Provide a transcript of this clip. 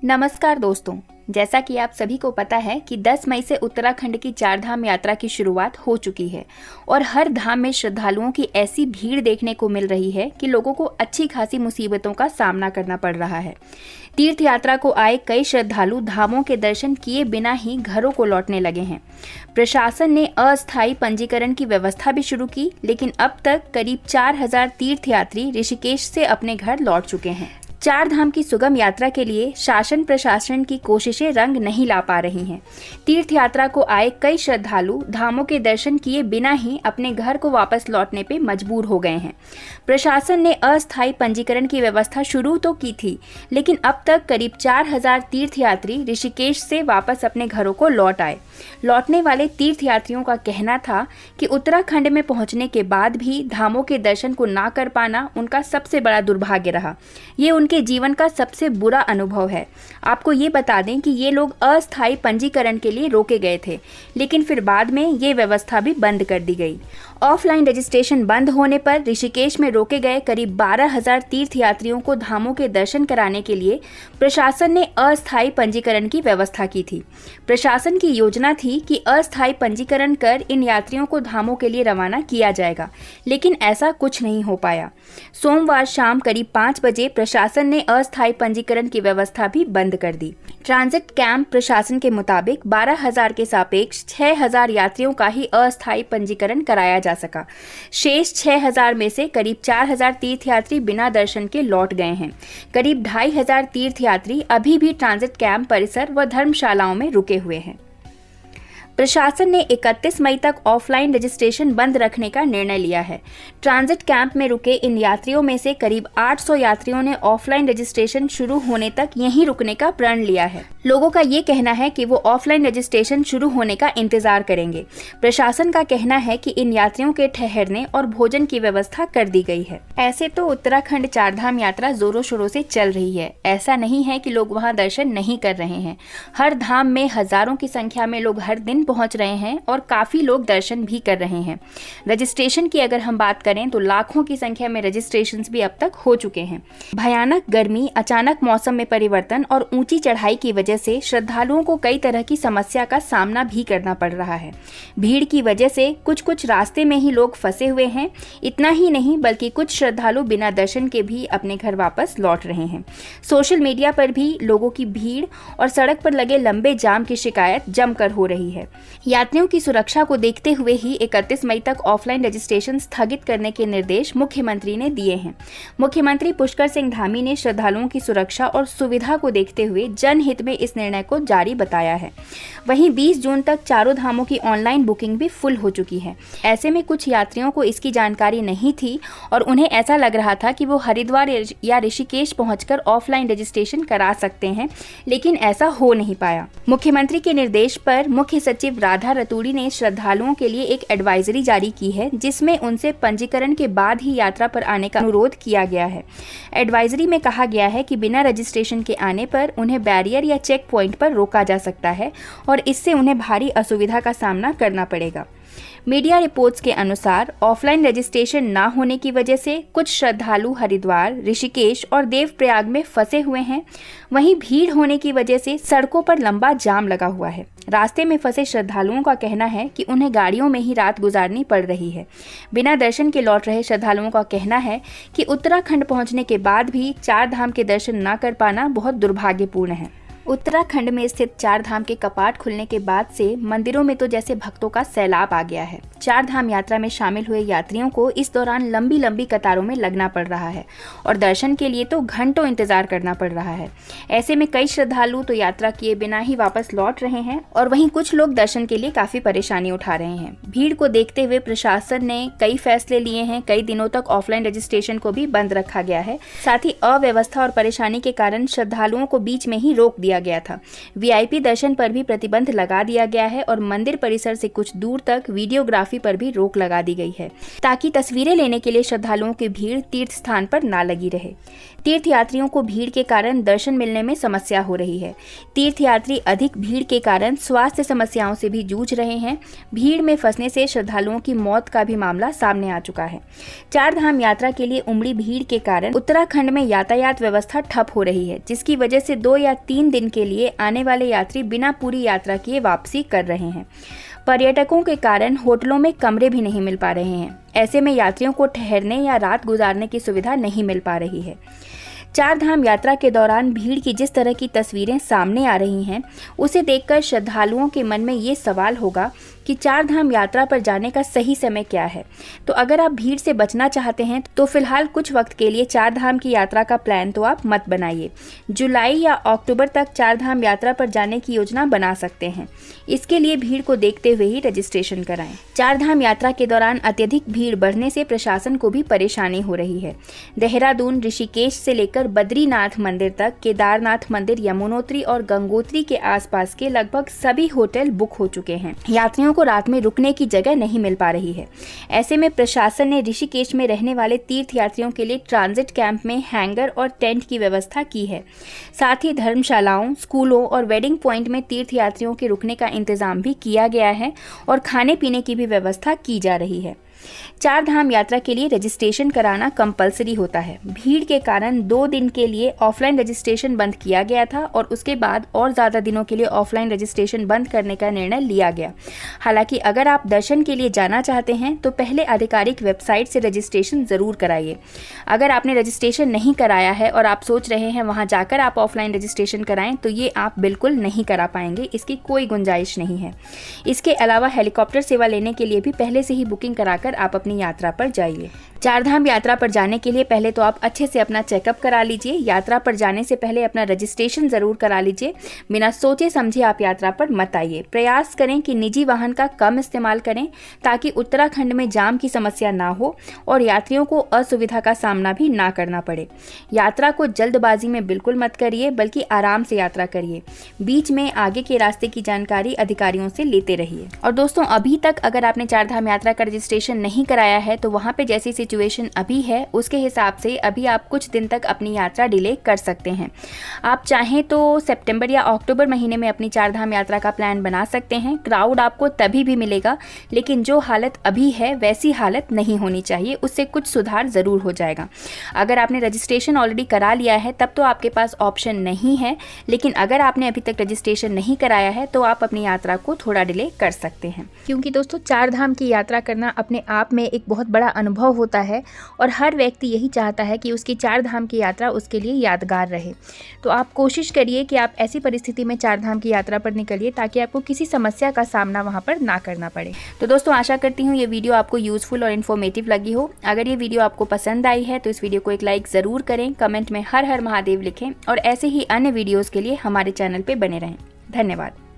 नमस्कार दोस्तों, जैसा कि आप सभी को पता है कि 10 मई से उत्तराखंड की चारधाम यात्रा की शुरुआत हो चुकी है और हर धाम में श्रद्धालुओं की ऐसी भीड़ देखने को मिल रही है कि लोगों को अच्छी खासी मुसीबतों का सामना करना पड़ रहा है। तीर्थ यात्रा को आए कई श्रद्धालु धामों के दर्शन किए बिना ही घरों को लौटने लगे हैं। प्रशासन ने अस्थायी पंजीकरण की व्यवस्था भी शुरू की, लेकिन अब तक करीब 4000 तीर्थयात्री ऋषिकेश से अपने घर लौट चुके हैं। चार धाम की सुगम यात्रा के लिए शासन प्रशासन की कोशिशें रंग नहीं ला पा रही हैं। तीर्थ यात्रा को आए कई श्रद्धालु धामों के दर्शन किए बिना ही अपने घर को वापस लौटने पे मजबूर हो गए हैं। प्रशासन ने अस्थायी पंजीकरण की व्यवस्था शुरू तो की थी, लेकिन अब तक करीब 4000 तीर्थयात्री ऋषिकेश से वापस अपने घरों को लौट आए। लौटने वाले तीर्थयात्रियों का कहना था कि उत्तराखंड में पहुंचने के बाद भी धामों के दर्शन को ना कर पाना उनका सबसे बड़ा दुर्भाग्य रहा। ये उनके जीवन का सबसे बुरा अनुभव है। आपको ये बता दें कि ये लोग अस्थायी पंजीकरण के लिए रोके गए थे, लेकिन फिर बाद में ये व्यवस्था भी बंद कर दी गई। ऑफलाइन रजिस्ट्रेशन बंद होने पर ऋषिकेश में रोके गए करीब 12000 तीर्थयात्रियों को धामों के दर्शन कराने के लिए प्रशासन ने अस्थायी पंजीकरण की व्यवस्था की थी। प्रशासन की योजना थी कि अस्थायी पंजीकरण कर इन यात्रियों को धामों के लिए रवाना किया जाएगा, लेकिन ऐसा कुछ नहीं हो पाया। सोमवार शाम करीब 5 बजे प्रशासन ने अस्थायी पंजीकरण की व्यवस्था भी बंद कर दी। ट्रांजिट कैंप प्रशासन के मुताबिक 12000 के सापेक्ष 6000 यात्रियों का ही अस्थायी पंजीकरण कराया जा सका। शेष 6000 में से करीब 4000 तीर्थयात्री बिना दर्शन के लौट गए हैं। करीब 2500 तीर्थयात्री अभी भी ट्रांजिट कैंप परिसर व धर्मशालाओं में रुके हुए हैं। प्रशासन ने 31 मई तक ऑफलाइन रजिस्ट्रेशन बंद रखने का निर्णय लिया है। ट्रांजिट कैंप में रुके इन यात्रियों में से करीब 800 यात्रियों ने ऑफलाइन रजिस्ट्रेशन शुरू होने तक यहीं रुकने का प्रण लिया है। लोगों का ये कहना है कि वो ऑफलाइन रजिस्ट्रेशन शुरू होने का इंतजार करेंगे। प्रशासन का कहना है कि इन यात्रियों के ठहरने और भोजन की व्यवस्था कर दी गई है। ऐसे तो उत्तराखंड चारधाम यात्रा जोरों शोरों से चल रही है। ऐसा नहीं है कि लोग वहां दर्शन नहीं कर रहे हैं। हर धाम में हजारों की संख्या में लोग हर दिन पहुंच रहे हैं और काफी लोग दर्शन भी कर रहे हैं। रजिस्ट्रेशन की अगर हम बात करें तो लाखों की संख्या में रजिस्ट्रेशंस भी अब तक हो चुके हैं। भयानक गर्मी, अचानक मौसम में परिवर्तन और ऊंची चढ़ाई की वजह से श्रद्धालुओं को कई तरह की समस्या का सामना भी करना पड़ रहा है। भीड़ की वजह से कुछ रास्ते में ही लोग फंसे हुए हैं। इतना ही नहीं बल्कि कुछ श्रद्धालु बिना दर्शन के भी अपने घर वापस लौट रहे हैं। सोशल मीडिया पर भी लोगों की भीड़ और सड़क पर लगे लंबे जाम की शिकायत जमकर हो रही है। यात्रियों की सुरक्षा को देखते हुए ही 31 मई तक ऑफलाइन रजिस्ट्रेशन स्थगित करने के निर्देश मुख्यमंत्री ने दिए हैं। मुख्यमंत्री पुष्कर सिंह धामी ने श्रद्धालुओं की सुरक्षा और सुविधा को देखते हुए जनहित में इस निर्णय को जारी बताया है। वहीं 20 जून तक चारों धामों की ऑनलाइन बुकिंग भी फुल हो चुकी है। ऐसे में कुछ यात्रियों को इसकी जानकारी नहीं थी और उन्हें ऐसा लग रहा था कि वो हरिद्वार या ऋषिकेश पहुंचकर ऑफलाइन रजिस्ट्रेशन करा सकते हैं, लेकिन ऐसा हो नहीं पाया। मुख्यमंत्री के निर्देश पर मुख्य सचिव राधा रतूड़ी ने श्रद्धालुओं के लिए एक एडवाइजरी जारी की है, जिसमें उनसे पंजीकरण के बाद ही यात्रा पर आने का अनुरोध किया गया है। एडवाइजरी में कहा गया है कि बिना रजिस्ट्रेशन के आने पर उन्हें बैरियर या चेक पॉइंट पर रोका जा सकता है और इससे उन्हें भारी असुविधा का सामना करना पड़ेगा। मीडिया रिपोर्ट्स के अनुसार ऑफलाइन रजिस्ट्रेशन ना होने की वजह से कुछ श्रद्धालु हरिद्वार, ऋषिकेश और देवप्रयाग में फंसे हुए हैं। वहीं भीड़ होने की वजह से सड़कों पर लंबा जाम लगा हुआ है। रास्ते में फंसे श्रद्धालुओं का कहना है कि उन्हें गाड़ियों में ही रात गुजारनी पड़ रही है। बिना दर्शन के लौट रहे श्रद्धालुओं का कहना है कि उत्तराखंड पहुंचने के बाद भी चार धाम के दर्शन न कर पाना बहुत दुर्भाग्यपूर्ण है। उत्तराखंड में स्थित चार धाम के कपाट खुलने के बाद से मंदिरों में तो जैसे भक्तों का सैलाब आ गया है। चार धाम यात्रा में शामिल हुए यात्रियों को इस दौरान लंबी लंबी कतारों में लगना पड़ रहा है और दर्शन के लिए तो घंटों इंतजार करना पड़ रहा है। ऐसे में कई श्रद्धालु तो यात्रा किए बिना ही वापस लौट रहे हैं और वहीं कुछ लोग दर्शन के लिए काफी परेशानी उठा रहे हैं। भीड़ को देखते हुए प्रशासन ने कई फैसले लिए हैं। कई दिनों तक ऑफलाइन रजिस्ट्रेशन को भी बंद रखा गया है। साथ ही अव्यवस्था और परेशानी के कारण श्रद्धालुओं को बीच में ही रोक दिया गया था। वीआईपी दर्शन पर भी प्रतिबंध लगा दिया गया है और मंदिर परिसर से कुछ दूर तक वीडियोग्राफी पर भी रोक लगा दी गई है, ताकि तस्वीरें लेने के लिए श्रद्धालुओं की भीड़ तीर्थ स्थान पर ना लगी रहे। तीर्थयात्रियों को भीड़ के कारण दर्शन मिलने में समस्या हो रही है। तीर्थयात्री अधिक भीड़ के कारण स्वास्थ्य समस्याओं से भी जूझ रहे हैं। भीड़ में फंसने से श्रद्धालुओं की मौत का भी मामला सामने आ चुका है। चार धाम यात्रा के लिए उमड़ी भीड़ के कारण उत्तराखंड में यातायात व्यवस्था ठप हो रही है, जिसकी वजह से 2 या 3 दिन के लिए आने वाले यात्री बिना पूरी यात्रा किए वापसी कर रहे हैं। पर्यटकों के कारण होटलों में कमरे भी नहीं मिल पा रहे हैं। ऐसे में यात्रियों को ठहरने या रात गुजारने की सुविधा नहीं मिल पा रही है। चार धाम यात्रा के दौरान भीड़ की जिस तरह की तस्वीरें सामने आ रही हैं, उसे देखकर श्रद्धालुओं के मन में ये सवाल होगा कि चार धाम यात्रा पर जाने का सही समय क्या है। तो अगर आप भीड़ से बचना चाहते हैं तो फिलहाल कुछ वक्त के लिए चार धाम की यात्रा का प्लान तो आप मत बनाइए। जुलाई या अक्टूबर तक चार धाम यात्रा पर जाने की योजना बना सकते हैं। इसके लिए भीड़ को देखते हुए ही रजिस्ट्रेशन कराएं। चार धाम यात्रा के दौरान अत्यधिक भीड़ बढ़ने से प्रशासन को भी परेशानी हो रही है। देहरादून, ऋषिकेश से लेकर बद्रीनाथ मंदिर तक, केदारनाथ मंदिर, यमुनोत्री और गंगोत्री के आसपास के लगभग सभी होटल बुक हो चुके हैं। यात्रियों को रात में रुकने की जगह नहीं मिल पा रही है। ऐसे में प्रशासन ने ऋषिकेश में रहने वाले तीर्थयात्रियों के लिए ट्रांजिट कैंप में हैंगर और टेंट की व्यवस्था की है। साथ ही धर्मशालाओं, स्कूलों और वेडिंग पॉइंट में तीर्थयात्रियों के रुकने का इंतजाम भी किया गया है और खाने पीने की भी व्यवस्था की जा रही है। चार धाम यात्रा के लिए रजिस्ट्रेशन कराना कंपलसरी होता है। भीड़ के कारण 2 दिन के लिए ऑफलाइन रजिस्ट्रेशन बंद किया गया था और उसके बाद और ज़्यादा दिनों के लिए ऑफलाइन रजिस्ट्रेशन बंद करने का निर्णय लिया गया। हालांकि अगर आप दर्शन के लिए जाना चाहते हैं तो पहले आधिकारिक वेबसाइट से रजिस्ट्रेशन ज़रूर कराइए। अगर आपने रजिस्ट्रेशन नहीं कराया है और आप सोच रहे हैं वहाँ जाकर आप ऑफलाइन रजिस्ट्रेशन कराएं, तो ये आप बिल्कुल नहीं करा पाएंगे। इसकी कोई गुंजाइश नहीं है। इसके अलावा हेलीकॉप्टर सेवा लेने के लिए भी पहले से ही बुकिंग कराकर आप अपनी यात्रा पर जाइए। चार धाम यात्रा पर जाने के लिए पहले तो आप अच्छे से अपना चेकअप करा लीजिए। यात्रा पर जाने से पहले अपना रजिस्ट्रेशन जरूर करा लीजिए। बिना सोचे समझे आप यात्रा पर मत आइए। प्रयास करें कि निजी वाहन का कम इस्तेमाल करें ताकि उत्तराखंड में जाम की समस्या ना हो और यात्रियों को असुविधा का सामना भी ना करना पड़े। यात्रा को जल्दबाजी में बिल्कुल मत करिए, बल्कि आराम से यात्रा करिए। बीच में आगे के रास्ते की जानकारी अधिकारियों से लेते रहिए। और दोस्तों, अभी तक अगर आपने चार धाम यात्रा का रजिस्ट्रेशन नहीं कराया है तो वहाँ पे जैसी सिचुएशन अभी है उसके हिसाब से अभी आप कुछ दिन तक अपनी यात्रा डिले कर सकते हैं। आप चाहें तो सितंबर या अक्टूबर महीने में अपनी चार धाम यात्रा का प्लान बना सकते हैं। क्राउड आपको तभी भी मिलेगा, लेकिन जो हालत अभी है वैसी हालत नहीं होनी चाहिए। उससे कुछ सुधार ज़रूर हो जाएगा। अगर आपने रजिस्ट्रेशन ऑलरेडी करा लिया है तब तो आपके पास ऑप्शन नहीं है, लेकिन अगर आपने अभी तक रजिस्ट्रेशन नहीं कराया है तो आप अपनी यात्रा को थोड़ा डिले कर सकते हैं। क्योंकि दोस्तों, चार धाम की यात्रा करना अपने आप में एक बहुत बड़ा अनुभव होता है और हर व्यक्ति यही चाहता है कि उसकी चार धाम की यात्रा उसके लिए यादगार रहे। तो आप कोशिश करिए कि आप ऐसी परिस्थिति में चार धाम की यात्रा पर निकलिए ताकि आपको किसी समस्या का सामना वहां पर ना करना पड़े। तो दोस्तों, आशा करती हूँ ये वीडियो आपको यूजफुल और इन्फॉर्मेटिव लगी हो। अगर ये वीडियो आपको पसंद आई है तो इस वीडियो को एक लाइक ज़रूर करें, कमेंट में हर हर महादेव लिखें और ऐसे ही अन्य वीडियोज़ के लिए हमारे चैनल पर बने रहें। धन्यवाद।